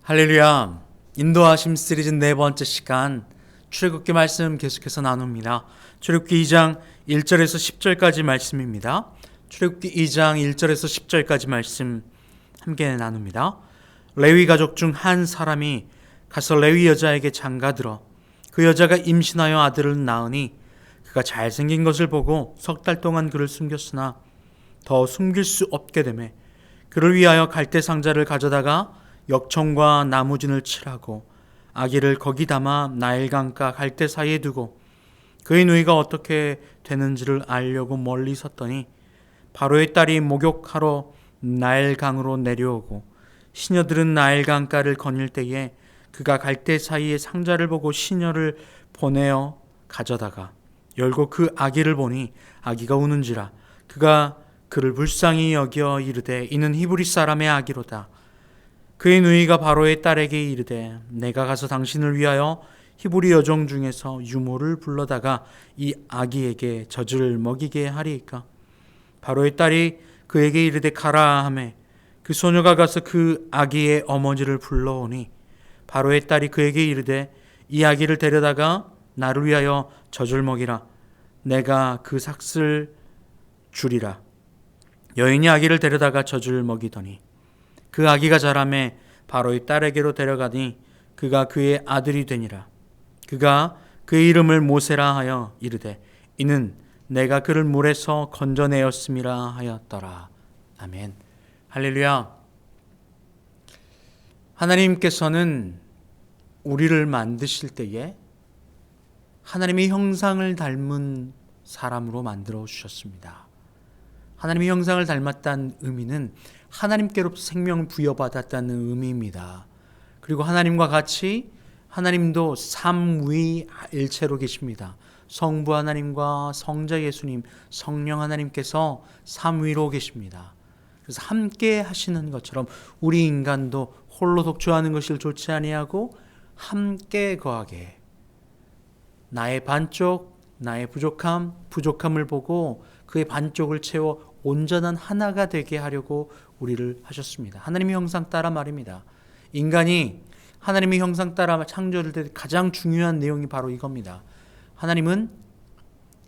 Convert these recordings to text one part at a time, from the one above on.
할렐루야. 인도하심 시리즈 네 번째 시간 출애굽기 말씀 계속해서 나눕니다. 출애굽기 2장 1절에서 10절까지 말씀입니다. 출애굽기 2장 1절에서 10절까지 말씀 함께 나눕니다. 레위 가족 중 한 사람이 가서 레위 여자에게 장가들어 그 여자가 임신하여 아들을 낳으니 그가 잘생긴 것을 보고 석 달 동안 그를 숨겼으나 더 숨길 수 없게 되매 그를 위하여 갈대 상자를 가져다가 역청과 나무진을 칠하고 아기를 거기 담아 나일강가 갈대 사이에 두고 그의 누이가 어떻게 되는지를 알려고 멀리 섰더니 바로의 딸이 목욕하러 나일강으로 내려오고 시녀들은 나일강가를 거닐 때에 그가 갈대 사이에 상자를 보고 시녀를 보내어 가져다가 열고 그 아기를 보니 아기가 우는지라 그가 그를 불쌍히 여겨 이르되 이는 히브리 사람의 아기로다. 그의 누이가 바로의 딸에게 이르되 내가 가서 당신을 위하여 히브리 여종 중에서 유모를 불러다가 이 아기에게 젖을 먹이게 하리이까. 바로의 딸이 그에게 이르되 가라 하매 그 소녀가 가서 그 아기의 어머니를 불러오니 바로의 딸이 그에게 이르되 이 아기를 데려다가 나를 위하여 젖을 먹이라. 내가 그 삭슬 주리라. 여인이 아기를 데려다가 젖을 먹이더니 그 아기가 자라매 바로의 딸에게로 데려가니 그가 그의 아들이 되니라. 그가 그의 이름을 모세라 하여 이르되 이는 내가 그를 물에서 건져내었음이라 하였더라. 아멘. 할렐루야. 하나님께서는 우리를 만드실 때에 하나님의 형상을 닮은 사람으로 만들어 주셨습니다. 하나님의 형상을 닮았다는 의미는 하나님께로부터 생명을 부여받았다는 의미입니다. 그리고 하나님과 같이 하나님도 삼위일체로 계십니다. 성부 하나님과 성자 예수님, 성령 하나님께서 삼위로 계십니다. 그래서 함께 하시는 것처럼 우리 인간도 홀로 독주하는 것을 좋지 아니하고 함께 거하게 나의 반쪽, 나의 부족함을 보고 그의 반쪽을 채워 온전한 하나가 되게 하려고 우리를 하셨습니다. 하나님의 형상 따라 말입니다. 인간이 하나님의 형상 따라 창조될 때 가장 중요한 내용이 바로 이겁니다. 하나님은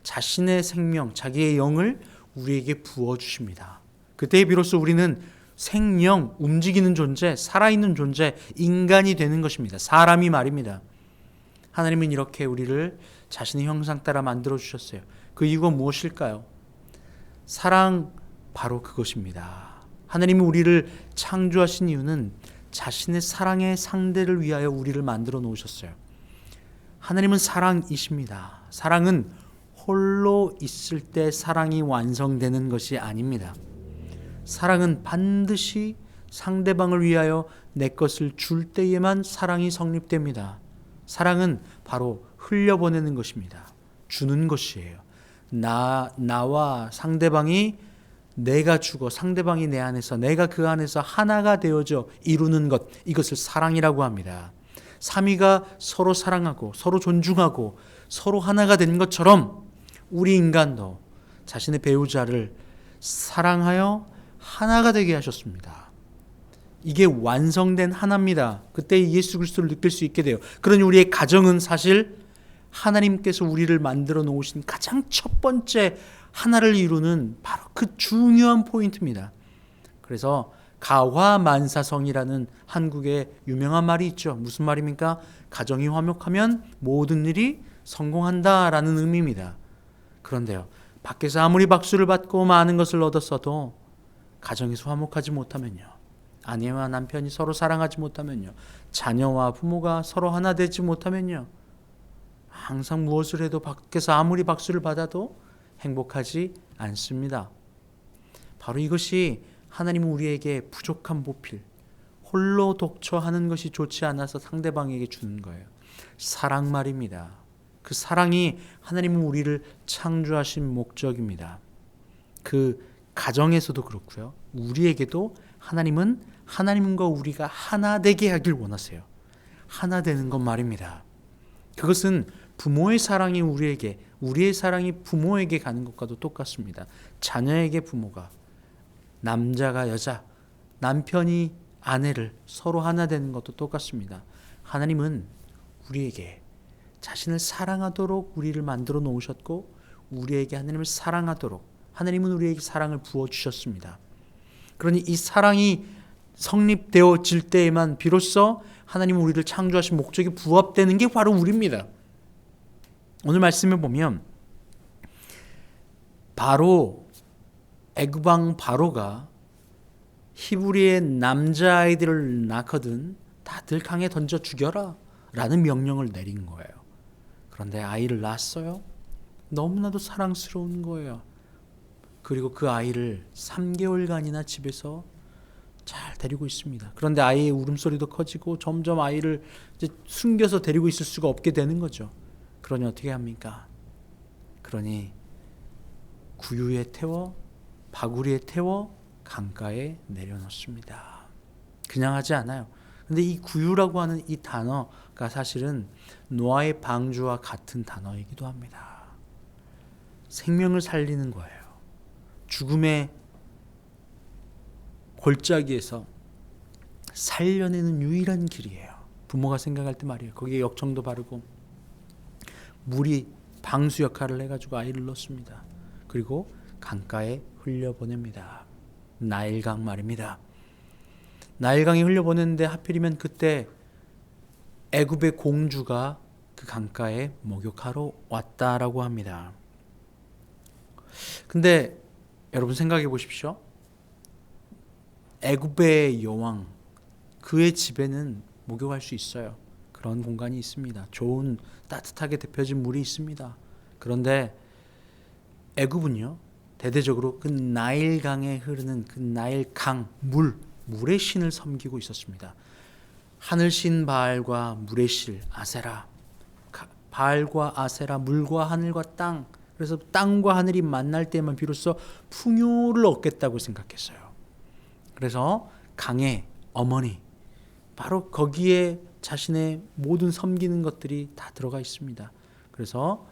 자신의 생명, 자기의 영을 우리에게 부어주십니다. 그때 비로소 우리는 생명, 움직이는 존재, 살아있는 존재, 인간이 되는 것입니다. 사람이 말입니다. 하나님은 이렇게 우리를 자신의 형상 따라 만들어주셨어요. 그 이유가 무엇일까요? 사랑, 바로 그것입니다. 하나님이 우리를 창조하신 이유는 자신의 사랑의 상대를 위하여 우리를 만들어 놓으셨어요. 하나님은 사랑이십니다. 사랑은 홀로 있을 때 사랑이 완성되는 것이 아닙니다. 사랑은 반드시 상대방을 위하여 내 것을 줄 때에만 사랑이 성립됩니다. 사랑은 바로 흘려보내는 것입니다. 주는 것이에요. 나와 상대방이 내가 주고 상대방이 내 안에서 내가 그 안에서 하나가 되어져 이루는 것, 이것을 사랑이라고 합니다. 삼위가 서로 사랑하고 서로 존중하고 서로 하나가 된 것처럼 우리 인간도 자신의 배우자를 사랑하여 하나가 되게 하셨습니다. 이게 완성된 하나입니다. 그때 예수 그리스도를 느낄 수 있게 돼요. 그러니 우리의 가정은 사실 하나님께서 우리를 만들어 놓으신 가장 첫 번째 하나를 이루는 바로 그 중요한 포인트입니다. 그래서 가화만사성이라는 한국의 유명한 말이 있죠. 무슨 말입니까? 가정이 화목하면 모든 일이 성공한다라는 의미입니다. 그런데요, 밖에서 아무리 박수를 받고 많은 것을 얻었어도 가정에서 화목하지 못하면요, 아내와 남편이 서로 사랑하지 못하면요, 자녀와 부모가 서로 하나 되지 못하면요, 항상 무엇을 해도 밖에서 아무리 박수를 받아도 행복하지 않습니다. 바로 이것이 하나님은 우리에게 부족한 보필, 홀로 독처하는 것이 좋지 않아서 상대방에게 주는 거예요. 사랑 말입니다. 그 사랑이 하나님은 우리를 창조하신 목적입니다. 그 가정에서도 그렇고요. 우리에게도 하나님은 하나님과 우리가 하나 되게 하길 원하세요. 하나 되는 것 말입니다. 그것은 부모의 사랑이 우리에게, 우리의 사랑이 부모에게 가는 것과도 똑같습니다. 자녀에게 부모가, 남자가 여자, 남편이 아내를 서로 하나 되는 것도 똑같습니다. 하나님은 우리에게 자신을 사랑하도록 우리를 만들어 놓으셨고 우리에게 하나님을 사랑하도록 하나님은 우리에게 사랑을 부어주셨습니다. 그러니 이 사랑이 성립되어질 때에만 비로소 하나님은 우리를 창조하신 목적이 부합되는 게 바로 우리입니다. 오늘 말씀을 보면 바로 애굽 왕 바로가 히브리의 남자아이들을 낳거든 다들 강에 던져 죽여라 라는 명령을 내린 거예요. 그런데 아이를 낳았어요. 너무나도 사랑스러운 거예요. 그리고 그 아이를 3개월간이나 집에서 잘 데리고 있습니다. 그런데 아이의 울음소리도 커지고 점점 아이를 이제 숨겨서 데리고 있을 수가 없게 되는 거죠. 그러니 어떻게 합니까? 그러니 구유에 태워 바구리에 태워 강가에 내려놓습니다. 그냥 하지 않아요. 근데 이 구유라고 하는 이 단어가 사실은 노아의 방주와 같은 단어이기도 합니다. 생명을 살리는 거예요. 죽음의 골짜기에서 살려내는 유일한 길이에요. 부모가 생각할 때 말이에요. 거기에 역청도 바르고 물이 방수 역할을 해가지고 아이를 넣습니다. 그리고 강가에 흘려보냅니다. 나일강 말입니다. 나일강에 흘려보냈는데 하필이면 그때 애굽의 공주가 그 강가에 목욕하러 왔다라고 합니다. 근데 여러분 생각해 보십시오. 애굽의 여왕 그의 집에는 목욕할 수 있어요. 그런 공간이 있습니다. 좋은 따뜻하게 데펴진 물이 있습니다. 그런데 애굽은요 대대적으로 그 나일강에 흐르는 그 나일강 물의 신을 섬기고 있었습니다. 하늘신 바알과 물의 신 아세라, 바알과 아세라, 물과 하늘과 땅. 그래서 땅과 하늘이 만날 때만 비로소 풍요를 얻겠다고 생각했어요. 그래서 강의 어머니 바로 거기에 자신의 모든 섬기는 것들이 다 들어가 있습니다. 그래서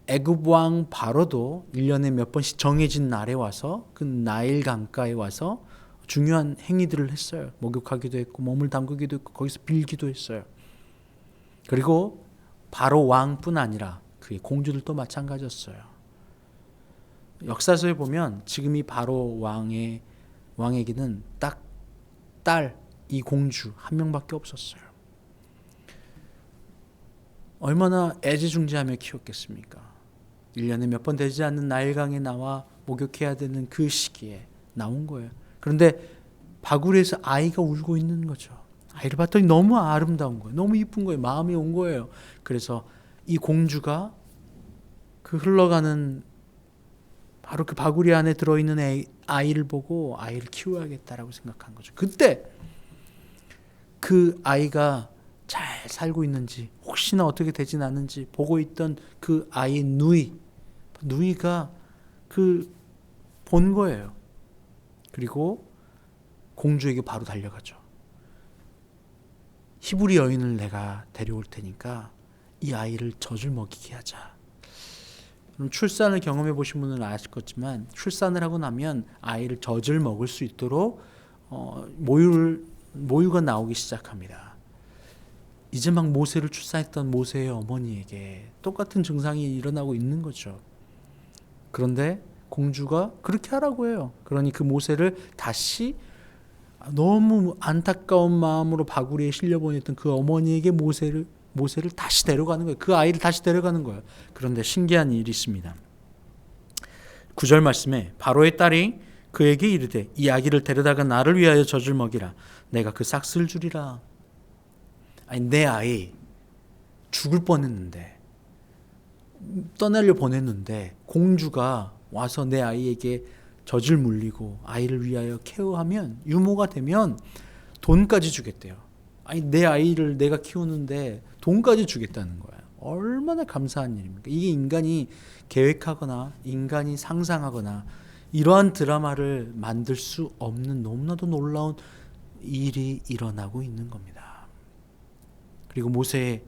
애굽 왕 바로도 1년에 몇 번씩 정해진 날에 와서 그 나일 강가에 와서 중요한 행위들을 했어요. 목욕하기도 했고 몸을 담그기도 했고 거기서 빌기도 했어요. 그리고 바로 왕뿐 아니라 그의 공주들도 마찬가지였어요. 역사서에 보면 지금 이 바로 왕에게는 딱 딸, 이 공주 한 명밖에 없었어요. 얼마나 애지중지하며 키웠겠습니까? 1년에 몇 번 되지 않는 나일강에 나와 목욕해야 되는 그 시기에 나온 거예요. 그런데 바구리에서 아이가 울고 있는 거죠. 아이를 봤더니 너무 아름다운 거예요. 너무 이쁜 거예요. 마음이 온 거예요. 그래서 이 공주가 그 흘러가는 바로 그 바구리 안에 들어있는 아이를 보고 아이를 키워야겠다라고 생각한 거죠. 그때 그 아이가 잘 살고 있는지 혹시나 어떻게 되진 않은지 보고 있던 그 아이의 누이가 본 거예요. 그리고 공주에게 바로 달려가죠. 히브리 여인을 내가 데려올 테니까 이 아이를 젖을 먹이게 하자. 출산을 경험해 보신 분은 아실 거지만 출산을 하고 나면 아이를 젖을 먹을 수 있도록 모유가 나오기 시작합니다. 이제 막 모세를 출산했던 모세의 어머니에게 똑같은 증상이 일어나고 있는 거죠. 그런데 공주가 그렇게 하라고 해요. 그러니 그 모세를 다시 너무 안타까운 마음으로 바구리에 실려보냈던 그 어머니에게 모세를 다시 데려가는 거예요. 그 아이를 다시 데려가는 거예요. 그런데 신기한 일이 있습니다. 9절 말씀에 바로의 딸이 그에게 이르되 이 아기를 데려다가 나를 위하여 젖을 먹이라. 내가 그 싹쓸 주리라. 아니 내 아이 죽을 뻔했는데 떠나려 보냈는데 공주가 와서 내 아이에게 젖을 물리고 아이를 위하여 케어하면 유모가 되면 돈까지 주겠대요. 아니 내 아이를 내가 키우는데 돈까지 주겠다는 거야. 얼마나 감사한 일입니까? 이게 인간이 계획하거나 인간이 상상하거나 이러한 드라마를 만들 수 없는 너무나도 놀라운 일이 일어나고 있는 겁니다. 그리고 모세의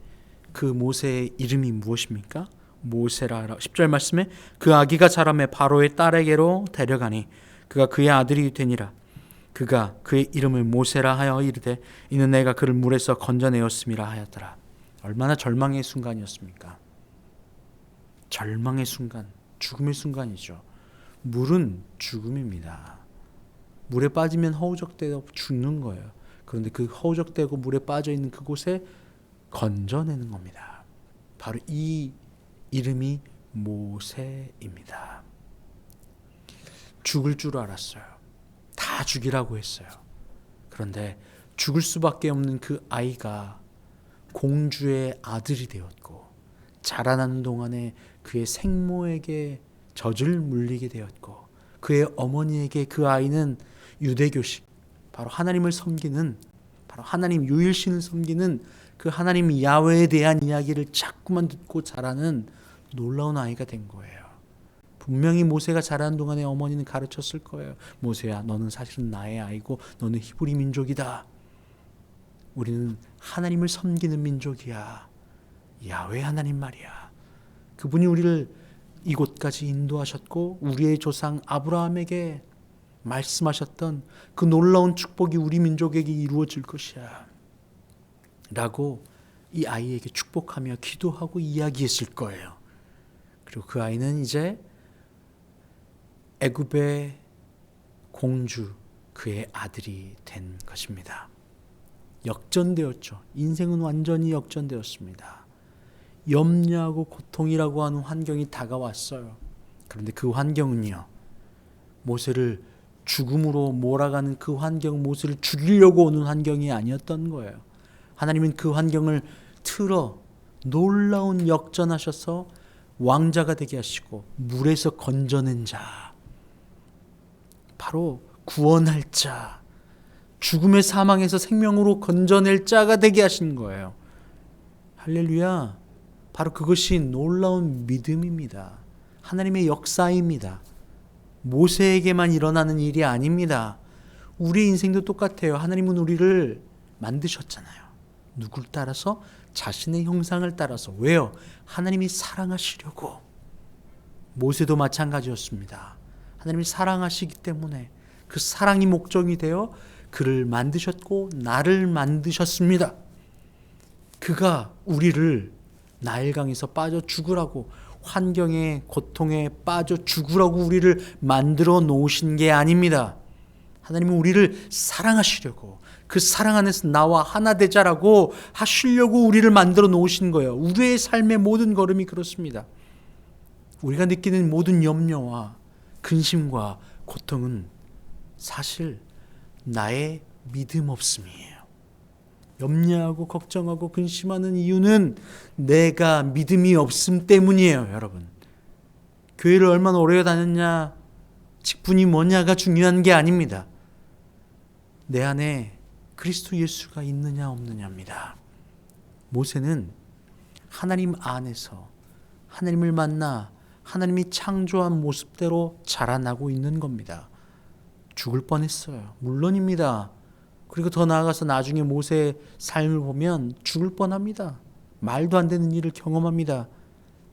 이름이 무엇입니까? 모세라. 10절 말씀에 그 아기가 자라매 바로의 딸에게로 데려가니 그가 그의 아들이 되니라. 그가 그의 이름을 모세라 하여 이르되 이는 내가 그를 물에서 건져내었음이라 하였더라. 얼마나 절망의 순간이었습니까? 절망의 순간, 죽음의 순간이죠. 물은 죽음입니다. 물에 빠지면 허우적대고 죽는 거예요. 그런데 그 허우적대고 물에 빠져 있는 그곳에 건져내는 겁니다. 바로 이 이름이 모세입니다. 죽을 줄 알았어요. 다 죽이라고 했어요. 그런데 죽을 수밖에 없는 그 아이가 공주의 아들이 되었고 자라나는 동안에 그의 생모에게 젖을 물리게 되었고 그의 어머니에게 그 아이는 유대교식, 바로 하나님을 섬기는, 바로 하나님 유일신을 섬기는 그 하나님 야훼에 대한 이야기를 자꾸만 듣고 자라는 놀라운 아이가 된 거예요. 분명히 모세가 자라는 동안에 어머니는 가르쳤을 거예요. 모세야, 너는 사실은 나의 아이고 너는 히브리 민족이다. 우리는 하나님을 섬기는 민족이야. 야훼 하나님 말이야. 그분이 우리를 이곳까지 인도하셨고 우리의 조상 아브라함에게 말씀하셨던 그 놀라운 축복이 우리 민족에게 이루어질 것이야 라고 이 아이에게 축복하며 기도하고 이야기했을 거예요. 그리고 그 아이는 이제 애굽의 공주, 그의 아들이 된 것입니다. 역전되었죠. 인생은 완전히 역전되었습니다. 염려하고 고통이라고 하는 환경이 다가왔어요. 그런데 그 환경은요, 모세를 죽음으로 몰아가는 그 환경, 모세를 죽이려고 오는 환경이 아니었던 거예요. 하나님은 그 환경을 틀어 놀라운 역전하셔서 왕자가 되게 하시고 물에서 건져낸 자, 바로 구원할 자, 죽음의 사망에서 생명으로 건져낼 자가 되게 하신 거예요. 할렐루야. 바로 그것이 놀라운 믿음입니다. 하나님의 역사입니다. 모세에게만 일어나는 일이 아닙니다. 우리 인생도 똑같아요. 하나님은 우리를 만드셨잖아요. 누굴 따라서? 자신의 형상을 따라서. 왜요? 하나님이 사랑하시려고. 모세도 마찬가지였습니다. 하나님이 사랑하시기 때문에 그 사랑이 목적이 되어 그를 만드셨고 나를 만드셨습니다. 그가 우리를 나일강에서 빠져 죽으라고, 환경의 고통에 빠져 죽으라고 우리를 만들어 놓으신 게 아닙니다. 하나님은 우리를 사랑하시려고, 그 사랑 안에서 나와 하나 되자라고 하시려고 우리를 만들어 놓으신 거예요. 우리의 삶의 모든 걸음이 그렇습니다. 우리가 느끼는 모든 염려와 근심과 고통은 사실 나의 믿음 없음이에요. 염려하고 걱정하고 근심하는 이유는 내가 믿음이 없음 때문이에요, 여러분. 교회를 얼마나 오래 다녔냐, 직분이 뭐냐가 중요한 게 아닙니다. 내 안에 그리스도 예수가 있느냐 없느냐입니다. 모세는 하나님 안에서 하나님을 만나 하나님이 창조한 모습대로 자라나고 있는 겁니다. 죽을 뻔했어요. 물론입니다. 그리고 더 나아가서 나중에 모세의 삶을 보면 죽을 뻔합니다. 말도 안 되는 일을 경험합니다.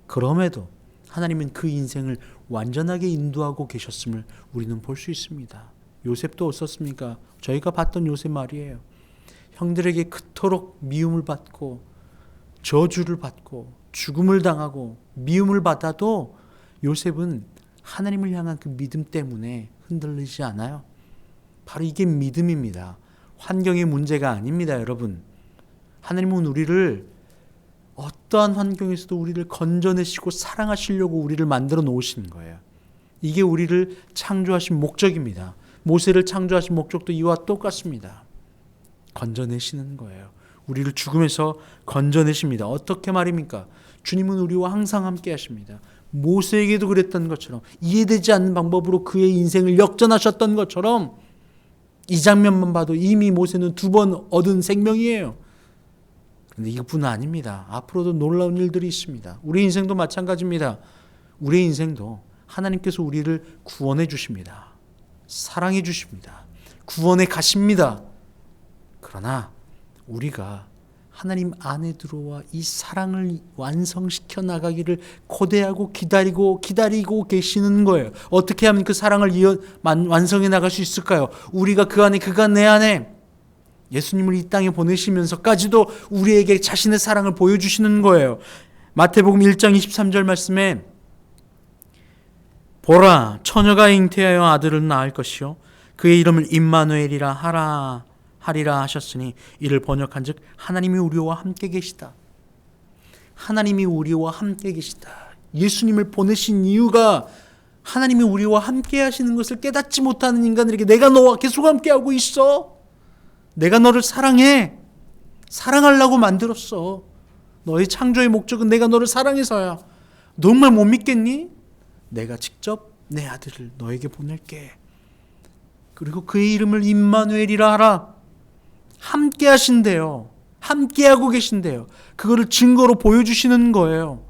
그럼에도 하나님은 그 인생을 완전하게 인도하고 계셨음을 우리는 볼 수 있습니다. 요셉도 어떻습니까? 저희가 봤던 요셉 말이에요. 형들에게 그토록 미움을 받고 저주를 받고 죽음을 당하고 미움을 받아도 요셉은 하나님을 향한 그 믿음 때문에 흔들리지 않아요. 바로 이게 믿음입니다. 환경의 문제가 아닙니다, 여러분. 하나님은 우리를 어떠한 환경에서도 우리를 건져내시고 사랑하시려고 우리를 만들어 놓으신 거예요. 이게 우리를 창조하신 목적입니다. 모세를 창조하신 목적도 이와 똑같습니다. 건져내시는 거예요. 우리를 죽음에서 건져내십니다. 어떻게 말입니까? 주님은 우리와 항상 함께 하십니다. 모세에게도 그랬던 것처럼, 이해되지 않는 방법으로 그의 인생을 역전하셨던 것처럼, 이 장면만 봐도 이미 모세는 2번 얻은 생명이에요. 그런데 이것뿐은 아닙니다. 앞으로도 놀라운 일들이 있습니다. 우리 인생도 마찬가지입니다. 우리 인생도 하나님께서 우리를 구원해 주십니다. 사랑해 주십니다. 구원해 가십니다. 그러나 우리가 하나님 안에 들어와 이 사랑을 완성시켜 나가기를 고대하고 기다리고 계시는 거예요. 어떻게 하면 그 사랑을 완성해 나갈 수 있을까요? 우리가 그 안에, 그가 내 안에 예수님을 이 땅에 보내시면서까지도 우리에게 자신의 사랑을 보여주시는 거예요. 마태복음 1장 23절 말씀에 보라, 처녀가 잉태하여 아들을 낳을 것이요 그의 이름을 임마누엘이라 하리라 하셨으니 이를 번역한즉 하나님이 우리와 함께 계시다. 하나님이 우리와 함께 계시다. 예수님을 보내신 이유가 하나님이 우리와 함께 하시는 것을 깨닫지 못하는 인간들에게 내가 너와 계속 함께하고 있어. 내가 너를 사랑해. 사랑하려고 만들었어. 너의 창조의 목적은 내가 너를 사랑해서야. 정말 못 믿겠니? 내가 직접 내 아들을 너에게 보낼게. 그리고 그의 이름을 임마누엘이라 하라. 함께 하신대요. 함께 하고 계신대요. 그거를 증거로 보여주시는 거예요.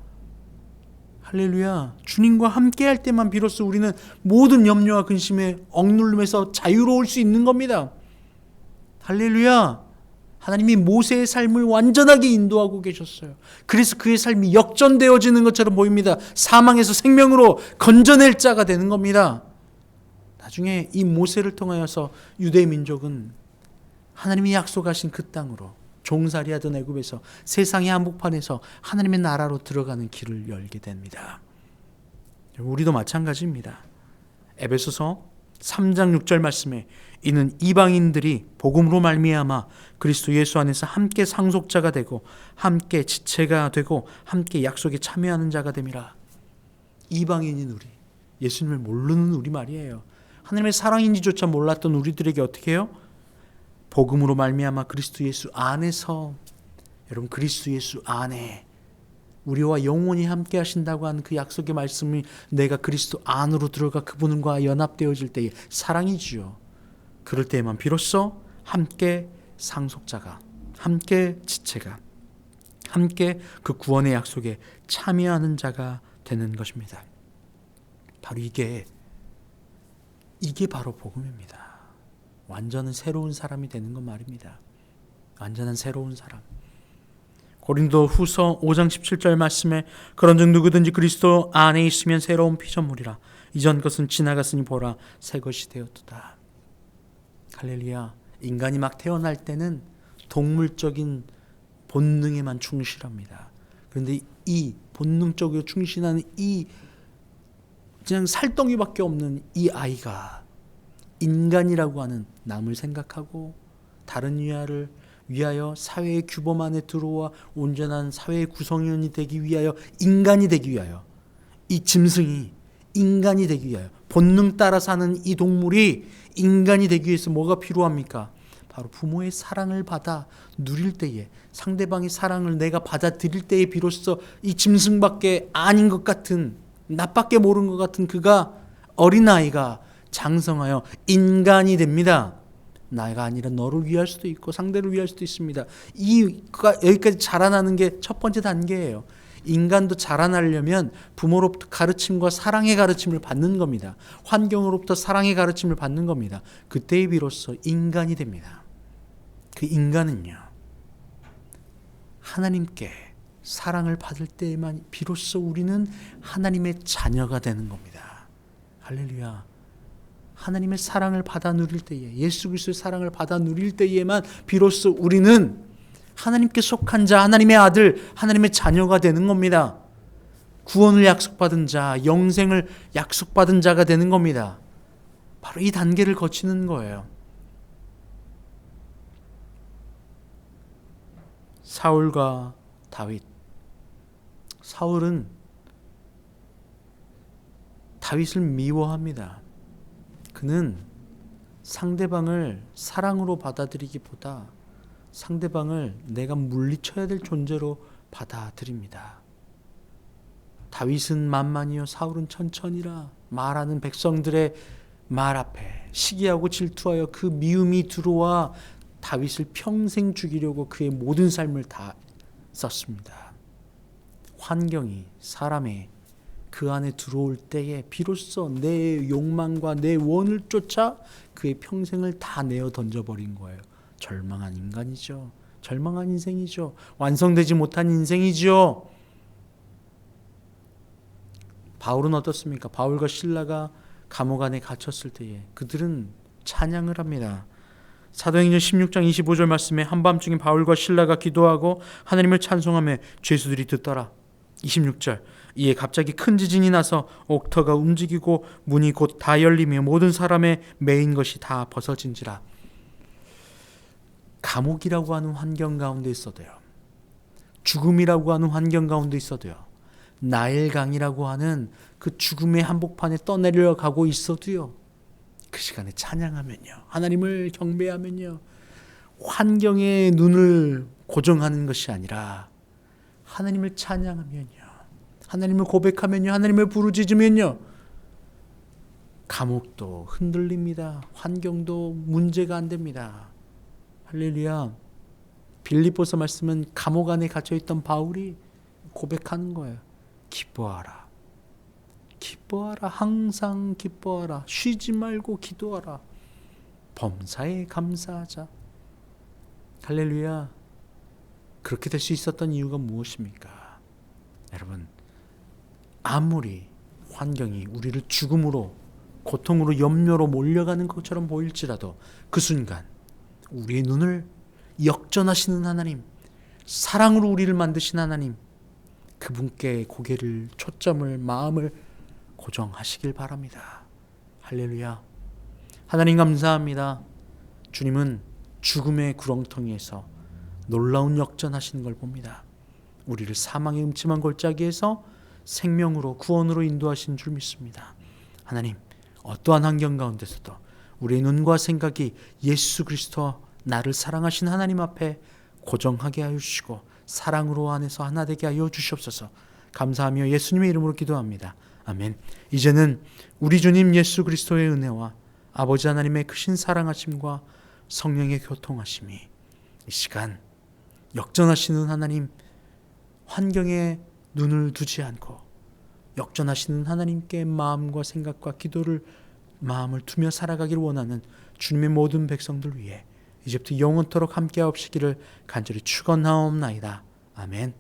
할렐루야. 주님과 함께 할 때만 비로소 우리는 모든 염려와 근심에 억눌림에서 자유로울 수 있는 겁니다. 할렐루야. 하나님이 모세의 삶을 완전하게 인도하고 계셨어요. 그래서 그의 삶이 역전되어지는 것처럼 보입니다. 사망에서 생명으로 건져낼 자가 되는 겁니다. 나중에 이 모세를 통하여서 유대 민족은 하나님이 약속하신 그 땅으로 종살이하던 애굽에서 세상의 한복판에서 하나님의 나라로 들어가는 길을 열게 됩니다. 우리도 마찬가지입니다. 에베소서 3장 6절 말씀에 이는 이방인들이 복음으로 말미암아 그리스도 예수 안에서 함께 상속자가 되고 함께 지체가 되고 함께 약속에 참여하는 자가 됨이라. 이방인인 우리, 예수님을 모르는 우리 말이에요. 하나님의 사랑인지조차 몰랐던 우리들에게 어떻게 해요? 복음으로 말미암아 그리스도 예수 안에서, 여러분 그리스도 예수 안에 우리와 영원히 함께 하신다고 하는 그 약속의 말씀이 내가 그리스도 안으로 들어가 그분과 연합되어질 때에 사랑이지요. 그럴 때에만 비로소 함께 상속자가, 함께 지체가, 함께 그 구원의 약속에 참여하는 자가 되는 것입니다. 바로 이게 바로 복음입니다. 완전한 새로운 사람이 되는 것 말입니다. 완전한 새로운 사람. 고린도 후서 5장 17절 말씀에 그런즉 누구든지 그리스도 안에 있으면 새로운 피조물이라 이전 것은 지나갔으니 보라 새 것이 되었도다. 할렐루야. 인간이 막 태어날 때는 동물적인 본능에만 충실합니다. 그런데 이 본능적으로 충실하는 이 그냥 살덩이밖에 없는 이 아이가 인간이라고 하는 남을 생각하고 다른 이하를 위하여 사회의 규범 안에 들어와 온전한 사회의 구성원이 되기 위하여, 인간이 되기 위하여, 이 짐승이 인간이 되기 위하여, 본능 따라 사는 이 동물이 인간이 되기 위해서 뭐가 필요합니까? 바로 부모의 사랑을 받아 누릴 때에, 상대방의 사랑을 내가 받아들일 때에 비로소 이 짐승밖에 아닌 것 같은, 나밖에 모르는 것 같은 그가, 어린아이가 장성하여 인간이 됩니다. 나가 아니라 너를 위할 수도 있고 상대를 위할 수도 있습니다. 여기까지 자라나는 게 첫 번째 단계예요. 인간도 자라나려면 부모로부터 가르침과 사랑의 가르침을 받는 겁니다. 환경으로부터 사랑의 가르침을 받는 겁니다. 그때에 비로소 인간이 됩니다. 그 인간은요, 하나님께 사랑을 받을 때에만 비로소 우리는 하나님의 자녀가 되는 겁니다. 할렐루야. 하나님의 사랑을 받아 누릴 때에, 예수 그리스도의 사랑을 받아 누릴 때에만 비로소 우리는 하나님께 속한 자, 하나님의 아들, 하나님의 자녀가 되는 겁니다. 구원을 약속받은 자, 영생을 약속받은 자가 되는 겁니다. 바로 이 단계를 거치는 거예요. 사울과 다윗. 사울은 다윗을 미워합니다. 그는 상대방을 사랑으로 받아들이기보다 상대방을 내가 물리쳐야 될 존재로 받아들입니다. 다윗은 만만이요 사울은 천천히라 말하는 백성들의 말 앞에 시기하고 질투하여 그 미움이 들어와 다윗을 평생 죽이려고 그의 모든 삶을 다 썼습니다. 환경이 사람의 그 안에 들어올 때에 비로소 내 욕망과 내 원을 쫓아 그의 평생을 다 내어 던져버린 거예요. 절망한 인간이죠. 절망한 인생이죠. 완성되지 못한 인생이죠. 바울은 어떻습니까? 바울과 실라가 감옥 안에 갇혔을 때에 그들은 찬양을 합니다. 사도행전 16장 25절 말씀에 한밤중에 바울과 실라가 기도하고 하나님을 찬송하며 죄수들이 듣더라. 26절 이에 갑자기 큰 지진이 나서 옥터가 움직이고 문이 곧 다 열리며 모든 사람의 매인 것이 다 벗어진지라. 감옥이라고 하는 환경 가운데 있어도요, 죽음이라고 하는 환경 가운데 있어도요, 나일강이라고 하는 그 죽음의 한복판에 떠내려가고 있어도요, 그 시간에 찬양하면요, 하나님을 경배하면요, 환경에 눈을 고정하는 것이 아니라 하나님을 찬양하면요, 하나님을 고백하면요, 하나님을 부르짖으면요, 감옥도 흔들립니다. 환경도 문제가 안 됩니다. 할렐루야. 빌립보서 말씀은 감옥 안에 갇혀있던 바울이 고백하는 거예요. 기뻐하라. 기뻐하라. 항상 기뻐하라. 쉬지 말고 기도하라. 범사에 감사하자. 할렐루야. 그렇게 될 수 있었던 이유가 무엇입니까? 여러분, 아무리 환경이 우리를 죽음으로, 고통으로, 염려로 몰려가는 것처럼 보일지라도 그 순간 우리의 눈을 역전하시는 하나님, 사랑으로 우리를 만드신 하나님, 그분께 고개를, 초점을, 마음을 고정하시길 바랍니다. 할렐루야. 하나님 감사합니다. 주님은 죽음의 구렁텅이에서 놀라운 역전하시는 걸 봅니다. 우리를 사망의 음침한 골짜기에서 생명으로, 구원으로 인도하신 줄 믿습니다. 하나님, 어떠한 환경 가운데서도 우리의 눈과 생각이 예수 그리스도와 나를 사랑하신 하나님 앞에 고정하게 하여 주시고 사랑으로 안에서 하나 되게 하여 주시옵소서. 감사하며 예수님의 이름으로 기도합니다. 아멘. 이제는 우리 주님 예수 그리스도의 은혜와 아버지 하나님의 크신 사랑하심과 성령의 교통하심이 이 시간 역전하시는 하나님, 환경에 눈을 두지 않고 역전하시는 하나님께 마음과 생각과 기도를, 마음을 두며 살아가기를 원하는 주님의 모든 백성들 위해 이제부터 영원토록 함께하옵시기를 간절히 축원하옵나이다. 아멘.